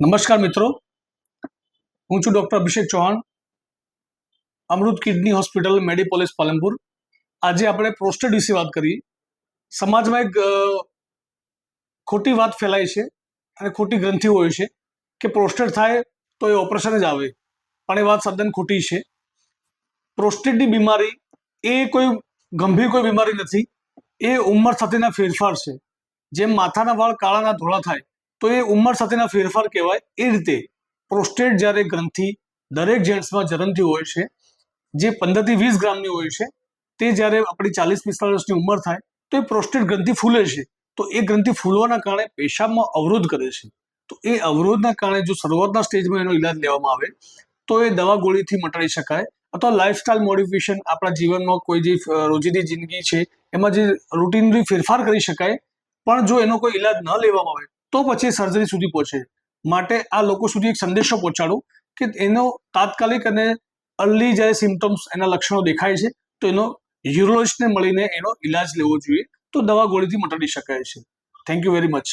નમસ્કાર મિત્રો, હું છું ડૉક્ટર અભિષેક ચૌહાણ, અમૃત કિડની હોસ્પિટલ મેડીપોલિસ પાલનપુર. આજે આપણે પ્રોસ્ટેટ વિશે વાત કરીએ. સમાજમાં એક ખોટી વાત ફેલાય છે અને ખોટી ગ્રંથિઓ હોય છે કે પ્રોસ્ટેટ થાય તો એ ઓપરેશન જ આવે, પણ એ વાત તદ્દન ખોટી છે. પ્રોસ્ટેટની બીમારી એ કોઈ ગંભીર કોઈ બીમારી નથી, એ ઉંમર સાથેના ફેરફાર છે. જેમ માથાના વાળ કાળાના ધોળા થાય તો એ ઉંમર સાથેના ફેરફાર કહેવાય. એ રીતે પ્રોસ્ટેટ જ્યારે ગ્રંથિ દરેક જેન્ટ્સમાં જન્મથી હોય છે, જે 15 થી 20 ગ્રામની હોય છે, તે જ્યારે આપણી 40-45 વર્ષની ઉંમર થાય તો એ પ્રોસ્ટેટ ગ્રંથિ ફૂલે છે. તો એ ગ્રંથિ ફૂલવાના કારણે પેશાબમાં અવરોધ કરે છે. તો એ અવરોધના કારણે જો શરૂઆતના સ્ટેજમાં એનો ઈલાજ લેવામાં આવે તો એ દવા ગોળીથી મટાડી શકાય, અથવા લાઇફસ્ટાઇલ મોડિફિકેશન, આપણા જીવનમાં કોઈ જે રોજિંદી જિંદગી છે એમાં જે રૂટીનલી ફેરફાર કરી શકાય. પણ જો એનો કોઈ ઈલાજ ન લેવામાં આવે તો પછી સર્જરી સુધી પહોંચે. માટે આ લોકો સુધી એક સંદેશો પહોંચાડો કે એનો તાત્કાલિક અને અર્લી જ્યારે સિમ્ટમ્સ, એના લક્ષણો દેખાય છે તો એનો યુરોલોજિસ્ટને મળીને એનો ઈલાજ લેવો જોઈએ, તો દવા ગોળીથી મટાડી શકાય છે. Thank you very much.